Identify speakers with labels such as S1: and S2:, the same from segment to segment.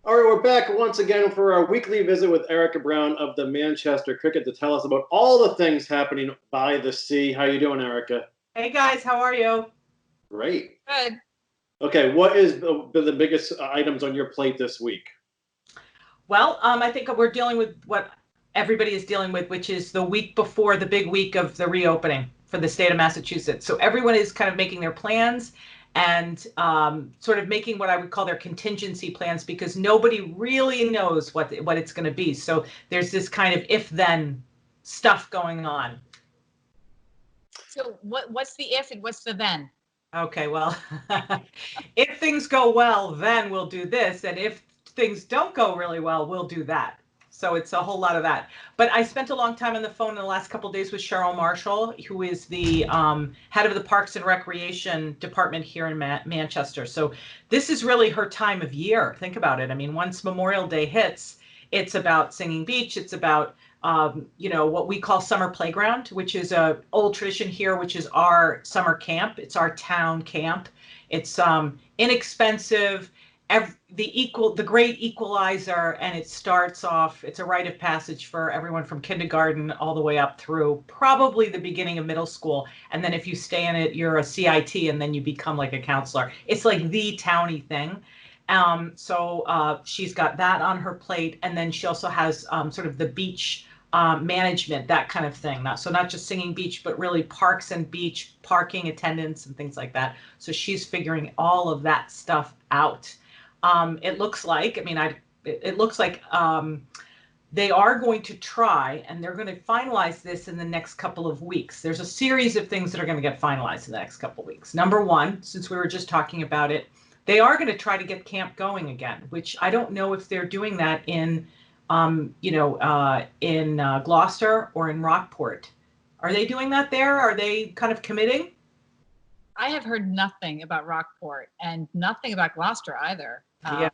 S1: All right, we're back once again for our weekly visit with Erika Brown of the Manchester Cricket to tell us about all the things happening by the sea. How you doing, Erika?
S2: Hey guys, how are you?
S1: Great.
S3: Good.
S1: Okay, what is been the biggest items on your plate this week?
S2: Well, I think we're dealing with what everybody is dealing with, which is the week before the big week of the reopening for the state of Massachusetts. So everyone is kind of making their plans and sort of making what I would call their contingency plans because nobody really knows what it's going to be. So there's this kind of if-then stuff going on.
S3: So what's the if and what's the then?
S2: Okay, well, if things go well, then we'll do this. And if things don't go really well, we'll do that. So it's a whole lot of that. But I spent a long time on the phone in the last couple of days with Cheryl Marshall, who is the head of the Parks and Recreation Department here in Manchester. So this is really her time of year. Think about it. I mean, once Memorial Day hits, it's about Singing Beach. It's about what we call summer playground, which is a old tradition here, which is our summer camp. It's our town camp. It's inexpensive, the great equalizer, and it starts off. It's a rite of passage for everyone from kindergarten all the way up through probably the beginning of middle school. And then if you stay in it, you're a CIT, and then you become like a counselor. It's like the towny thing. So she's got that on her plate, and then she also has sort of the beach management, that kind of thing. So not just Singing Beach, but really parks and beach parking attendance and things like that. So she's figuring all of that stuff out. It looks like, it looks like they are going to try, and they're going to finalize this in the next couple of weeks. There's a series of things that are going to get finalized in the next couple of weeks. Number one, since we were just talking about it, they are going to try to get camp going again, which I don't know if they're doing that in Gloucester or in Rockport. Are they doing that there? Are they kind of committing?
S3: I have heard nothing about Rockport and nothing about Gloucester either.
S2: Yeah.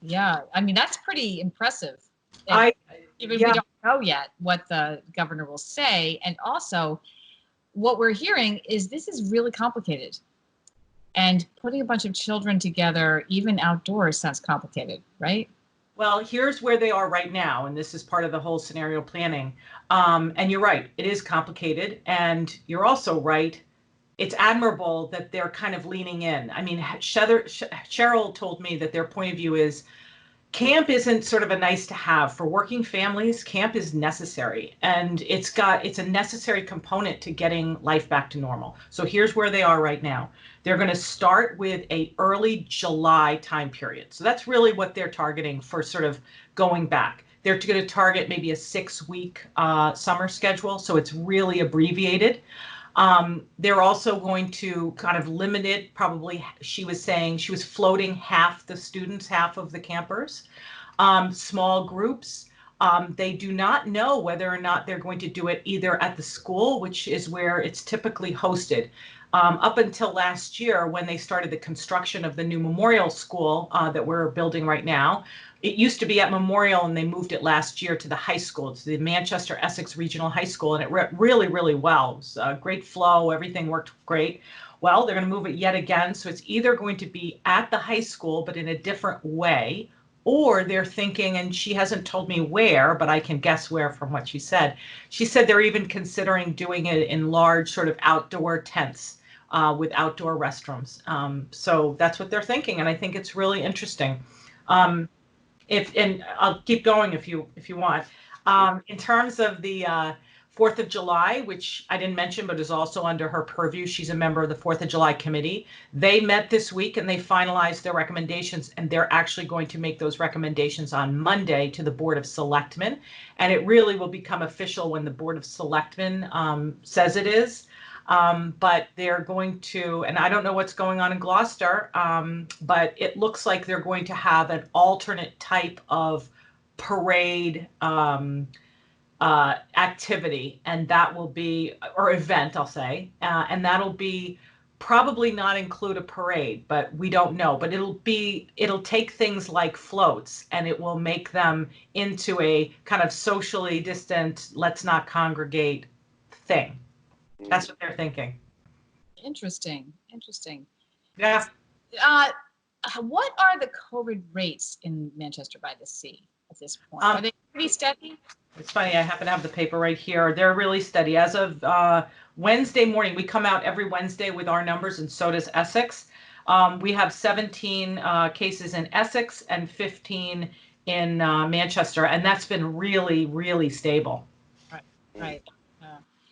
S3: Yeah, I mean, that's pretty impressive. We don't know yet what the governor will say. And also, what we're hearing is this is really complicated. And putting a bunch of children together, even outdoors, sounds complicated, right?
S2: Well, here's where they are right now, and this is part of the whole scenario planning. And you're right, it is complicated. And you're also right, it's admirable that they're kind of leaning in. I mean, Cheryl told me that their point of view is camp isn't sort of a nice to have for working families. Camp is necessary, and it's a necessary component to getting life back to normal. So here's where they are right now. They're going to start with a early July time period. So that's really what they're targeting for sort of going back. They're going to target maybe a 6-week summer schedule. So it's really abbreviated. They're also going to kind of limit it. Probably, she was saying she was floating half the students, half of the campers, small groups. They do not know whether or not they're going to do it either at the school, which is where it's typically hosted. Up until last year, when they started the construction of the new memorial school that we're building right now, it used to be at Memorial, and they moved it last year to the high school, to the Manchester Essex Regional High School, and it really, really well. It was a great flow. Everything worked great. Well, they're going to move it yet again. So it's either going to be at the high school, but in a different way, or they're thinking, and she hasn't told me where, but I can guess where from what she said. She said they're even considering doing it in large sort of outdoor tents with outdoor restrooms. So that's what they're thinking, and I think it's really interesting. And I'll keep going if you want. In terms of the 4th of July, which I didn't mention, but is also under her purview. She's a member of the 4th of July committee. They met this week and they finalized their recommendations, and they're actually going to make those recommendations on Monday to the Board of Selectmen. And it really will become official when the Board of Selectmen says it is. But they're going to, and I don't know what's going on in Gloucester, but it looks like they're going to have an alternate type of parade activity, and that will be, or event, I'll say, and that'll be probably not include a parade, but we don't know. But it'll take things like floats, and it will make them into a kind of socially distant, let's not congregate thing. That's what they're thinking.
S3: Interesting.
S2: Yeah.
S3: What are the COVID rates in Manchester by the Sea at this point? Are they pretty steady?
S2: It's funny, I happen to have the paper right here. They're really steady. As of Wednesday morning, we come out every Wednesday with our numbers, and so does Essex. We have 17 cases in Essex and 15 in Manchester, and that's been really, really stable.
S3: Right.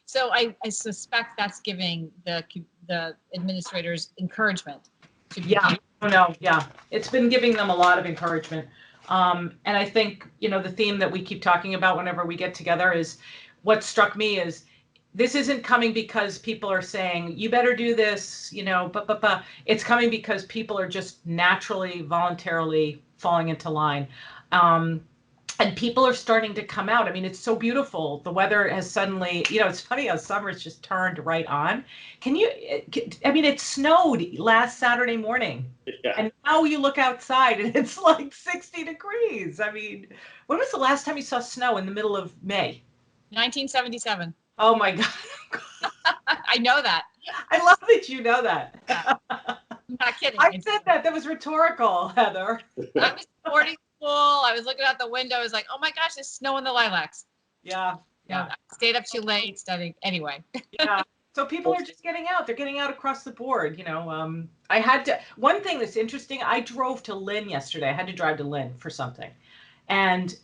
S3: So I suspect that's giving the administrators encouragement to be.
S2: Yeah, it's been giving them a lot of encouragement. And I think, the theme that we keep talking about whenever we get together is what struck me is this isn't coming because people are saying, you better do this, It's coming because people are just naturally, voluntarily falling into line. And people are starting to come out. I mean, it's so beautiful. The weather has suddenly, it's funny how summer's just turned right on. It snowed last Saturday morning.
S1: Yeah.
S2: And now you look outside and it's like 60 degrees. I mean, when was the last time you saw snow in the middle of May?
S3: 1977.
S2: Oh my God.
S3: I know that.
S2: I love that you know that.
S3: Yeah. I'm not kidding.
S2: I said that. That was rhetorical, Heather.
S3: I was boarding school. I was looking out the window. I was like, oh my gosh, there's snow in the lilacs.
S2: Yeah.
S3: I stayed up too late studying. Anyway.
S2: Yeah. So people are just getting out. They're getting out across the board. I had to. One thing that's interesting, I drove to Lynn yesterday. I had to drive to Lynn for something. And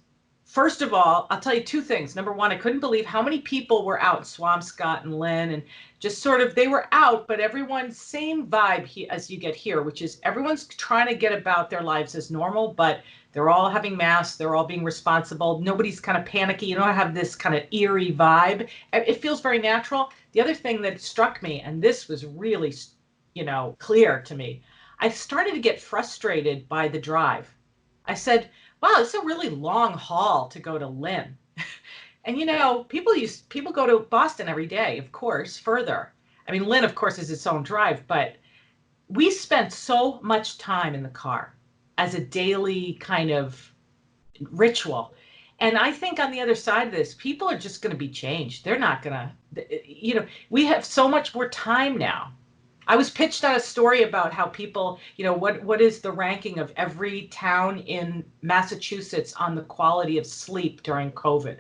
S2: first of all, I'll tell you two things. Number one, I couldn't believe how many people were out, Swampscott and Lynn, and just sort of, they were out, but everyone's same vibe as you get here, which is everyone's trying to get about their lives as normal, but they're all having masks. They're all being responsible. Nobody's kind of panicky. You don't have this kind of eerie vibe. It feels very natural. The other thing that struck me, and this was really, clear to me, I started to get frustrated by the drive. I said, wow, it's a really long haul to go to Lynn. And people go to Boston every day, of course, further. I mean, Lynn, of course, is its own drive, but we spent so much time in the car as a daily kind of ritual. And I think on the other side of this, people are just going to be changed. They're not going to, we have so much more time now. I was pitched on a story about how people, what is the ranking of every town in Massachusetts on the quality of sleep during COVID?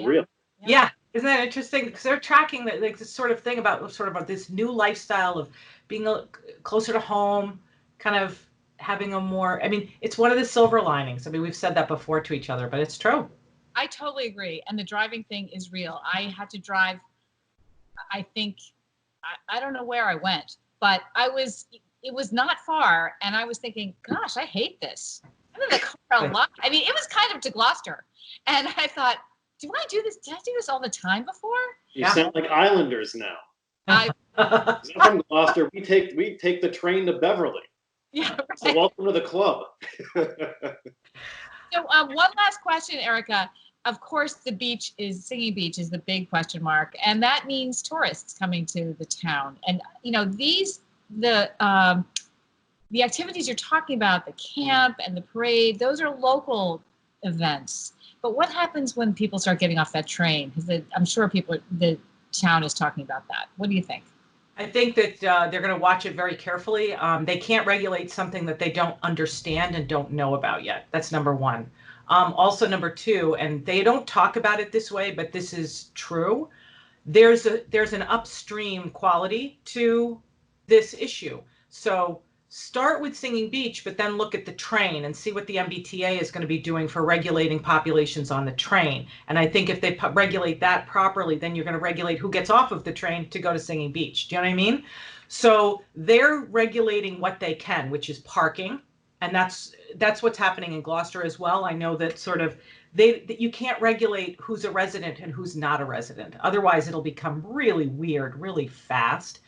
S1: Really?
S2: Yeah. Isn't that interesting? Because they're tracking this sort of thing about this new lifestyle of being closer to home, kind of having a more, it's one of the silver linings. We've said that before to each other, but it's true.
S3: I totally agree. And the driving thing is real. I had to drive, I think, I don't know where I went, but it was not far. And I was thinking, gosh, I hate this. I'm in the car a lot. It was kind of to Gloucester. And I thought, do I do this? Did I do this all the time before?
S1: You sound like Islanders now. From Gloucester, we take the train to Beverly.
S3: Yeah. Right.
S1: So welcome to the club.
S3: So one last question, Erika. Of course, Singing Beach is the big question mark, and that means tourists coming to the town. And the activities you're talking about, the camp and the parade, those are local events. But what happens when people start getting off that train? Because I'm sure the town is talking about that. What do you think?
S2: I think that they're going to watch it very carefully. They can't regulate something that they don't understand and don't know about yet. That's number one. Also, number two, and they don't talk about it this way, but this is true. There's an upstream quality to this issue. So start with Singing Beach, but then look at the train and see what the MBTA is going to be doing for regulating populations on the train. And I think if they regulate that properly, then you're going to regulate who gets off of the train to go to Singing Beach. Do you know what I mean? So they're regulating what they can, which is parking. And that's what's happening in Gloucester as well. I know that that you can't regulate who's a resident and who's not a resident. Otherwise, it'll become really weird, really fast.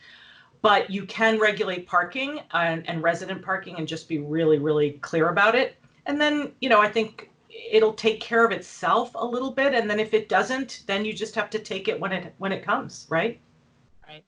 S2: But you can regulate parking and resident parking and just be really, really clear about it. And then, I think it'll take care of itself a little bit. And then if it doesn't, then you just have to take it when it comes, right?
S3: Right.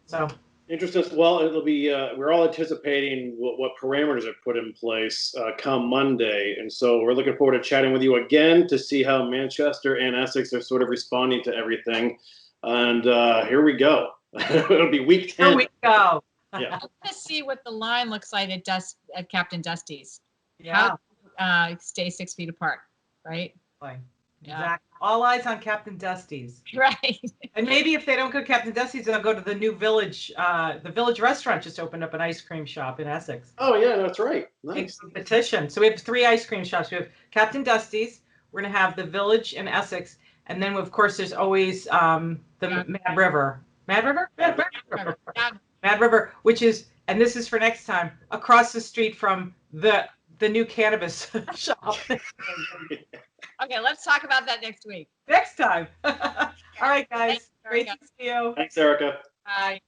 S2: So.
S1: Interesting. Well, it'll be. We're all anticipating what parameters are put in place come Monday, and so we're looking forward to chatting with you again to see how Manchester and Essex are sort of responding to everything. And here we go. It'll be week 10.
S2: Here we go.
S1: Yeah.
S3: I want to see what the line looks like at Captain Dusty's.
S2: Yeah.
S3: How stay 6 feet apart, right?
S2: Boy.
S3: Yeah.
S2: Exactly. All eyes on Captain Dusty's.
S3: Right.
S2: And maybe if they don't go to Captain Dusty's, they'll go to the new Village. The Village restaurant just opened up an ice cream shop in Essex.
S1: Oh yeah, that's right. Nice.
S2: Petition. So we have 3 ice cream shops. We have Captain Dusty's. We're gonna have the Village in Essex, and then of course there's always the Mad River. Mad River. Mad River. Mad River, which is, and this is for next time, across the street from the new cannabis shop.
S3: Okay, let's talk about that next week.
S2: Next time. All right, guys. Great to see you.
S1: Thanks, Erica.
S3: Bye.